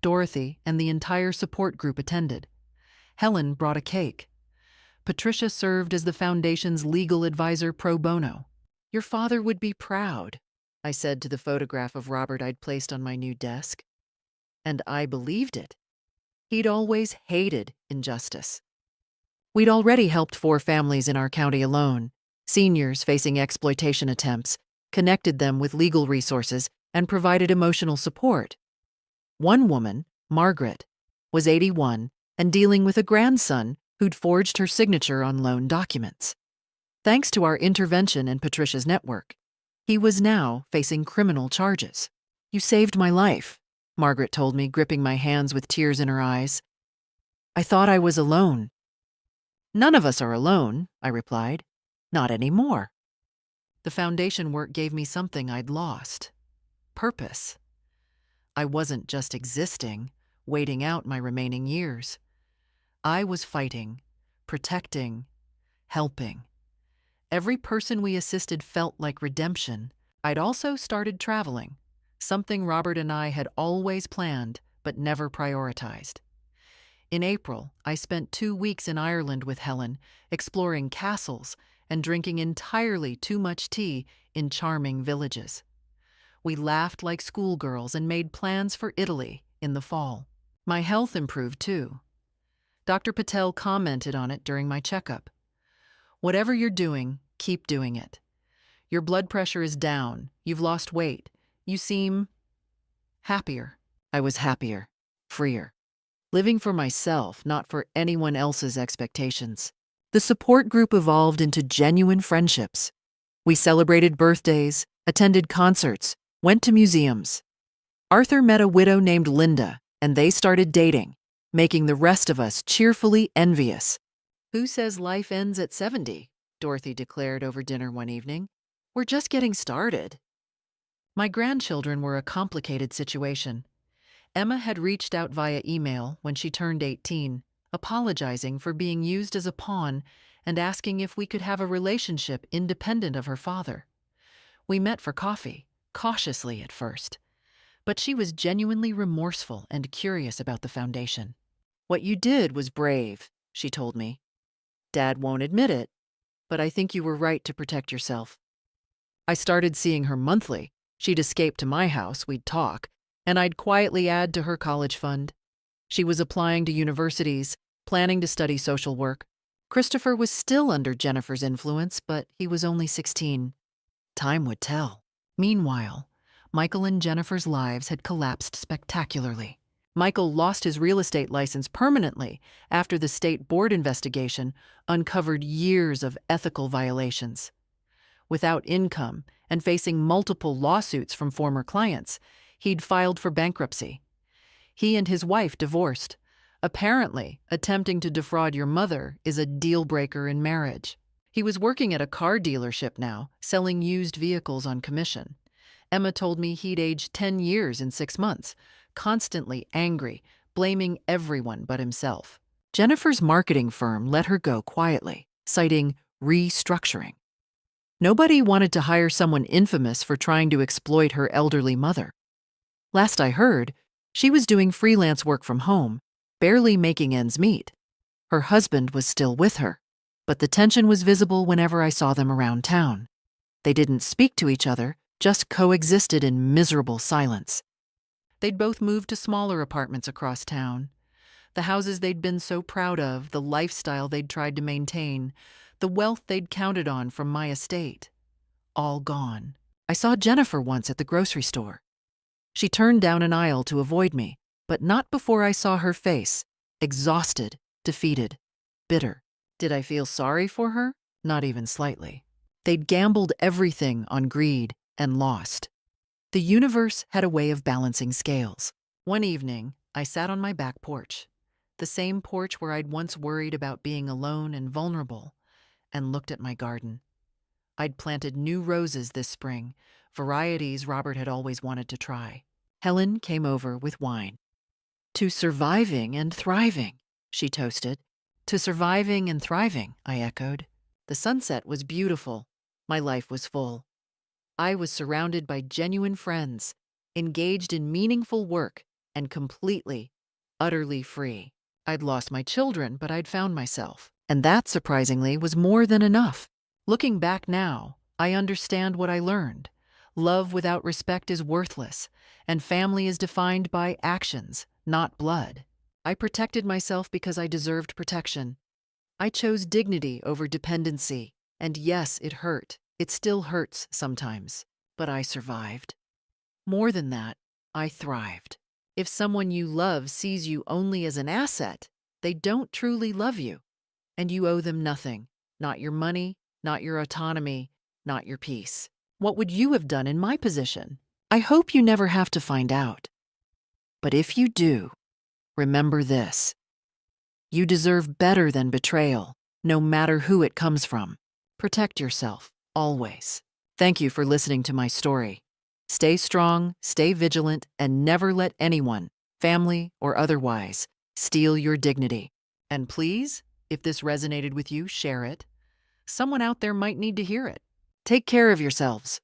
Dorothy and the entire support group attended. Helen brought a cake. Patricia served as the foundation's legal advisor pro bono. Your father would be proud, I said to the photograph of Robert I'd placed on my new desk. And I believed it. He'd always hated injustice. We'd already helped 4 families in our county alone, seniors facing exploitation attempts, connected them with legal resources, and provided emotional support. One woman, Margaret, was 81 and dealing with a grandson who'd forged her signature on loan documents. Thanks to our intervention and Patricia's network, he was now facing criminal charges. You saved my life, Margaret told me, gripping my hands with tears in her eyes. I thought I was alone. None of us are alone, I replied. Not anymore. The foundation work gave me something I'd lost. Purpose. I wasn't just existing, waiting out my remaining years. I was fighting, protecting, helping. Every person we assisted felt like redemption. I'd also started traveling, something Robert and I had always planned but never prioritized. In April, I spent 2 weeks in Ireland with Helen, exploring castles and drinking entirely too much tea in charming villages. We laughed like schoolgirls and made plans for Italy in the fall. My health improved too. Dr. Patel commented on it during my checkup. Whatever you're doing, keep doing it. Your blood pressure is down. You've lost weight. You seem happier. I was happier, freer. Living for myself, not for anyone else's expectations. The support group evolved into genuine friendships. We celebrated birthdays, attended concerts, went to museums. Arthur met a widow named Linda, and they started dating, making the rest of us cheerfully envious. Who says life ends at 70? Dorothy declared over dinner one evening. We're just getting started. My grandchildren were a complicated situation. Emma had reached out via email when she turned 18, apologizing for being used as a pawn and asking if we could have a relationship independent of her father. We met for coffee, cautiously at first, but she was genuinely remorseful and curious about the foundation. What you did was brave, she told me. Dad won't admit it, but I think you were right to protect yourself. I started seeing her monthly. She'd escape to my house, we'd talk, and I'd quietly add to her college fund. She was applying to universities, planning to study social work. Christopher was still under Jennifer's influence, but he was only 16. Time would tell. Meanwhile, Michael and Jennifer's lives had collapsed spectacularly. Michael lost his real estate license permanently after the state board investigation uncovered years of ethical violations. Without income and facing multiple lawsuits from former clients, he'd filed for bankruptcy. He and his wife divorced. Apparently, attempting to defraud your mother is a deal breaker in marriage. He was working at a car dealership now, selling used vehicles on commission. Emma told me he'd aged 10 years in 6 months, constantly angry, blaming everyone but himself. Jennifer's marketing firm let her go quietly, citing restructuring. Nobody wanted to hire someone infamous for trying to exploit her elderly mother. Last I heard, she was doing freelance work from home, barely making ends meet. Her husband was still with her, but the tension was visible whenever I saw them around town. They didn't speak to each other, just coexisted in miserable silence. They'd both moved to smaller apartments across town. The houses they'd been so proud of, the lifestyle they'd tried to maintain, the wealth they'd counted on from my estate. All gone. I saw Jennifer once at the grocery store. She turned down an aisle to avoid me, but not before I saw her face, exhausted, defeated, bitter. Did I feel sorry for her? Not even slightly. They'd gambled everything on greed and lost. The universe had a way of balancing scales. One evening, I sat on my back porch, the same porch where I'd once worried about being alone and vulnerable, and looked at my garden. I'd planted new roses this spring, varieties Robert had always wanted to try. Helen came over with wine. "To surviving and thriving," she toasted. "To surviving and thriving," I echoed. The sunset was beautiful. My life was full. I was surrounded by genuine friends, engaged in meaningful work, and completely, utterly free. I'd lost my children, but I'd found myself. And that, surprisingly, was more than enough. Looking back now, I understand what I learned. Love without respect is worthless, and family is defined by actions, not blood. I protected myself because I deserved protection. I chose dignity over dependency, and yes, it hurt. It still hurts sometimes, but I survived. More than that, I thrived. If someone you love sees you only as an asset, they don't truly love you, and you owe them nothing, not your money, not your autonomy, not your peace. What would you have done in my position? I hope you never have to find out. But if you do, remember this. You deserve better than betrayal, no matter who it comes from. Protect yourself, always. Thank you for listening to my story. Stay strong, stay vigilant, and never let anyone, family or otherwise, steal your dignity. And please, if this resonated with you, share it. Someone out there might need to hear it. Take care of yourselves.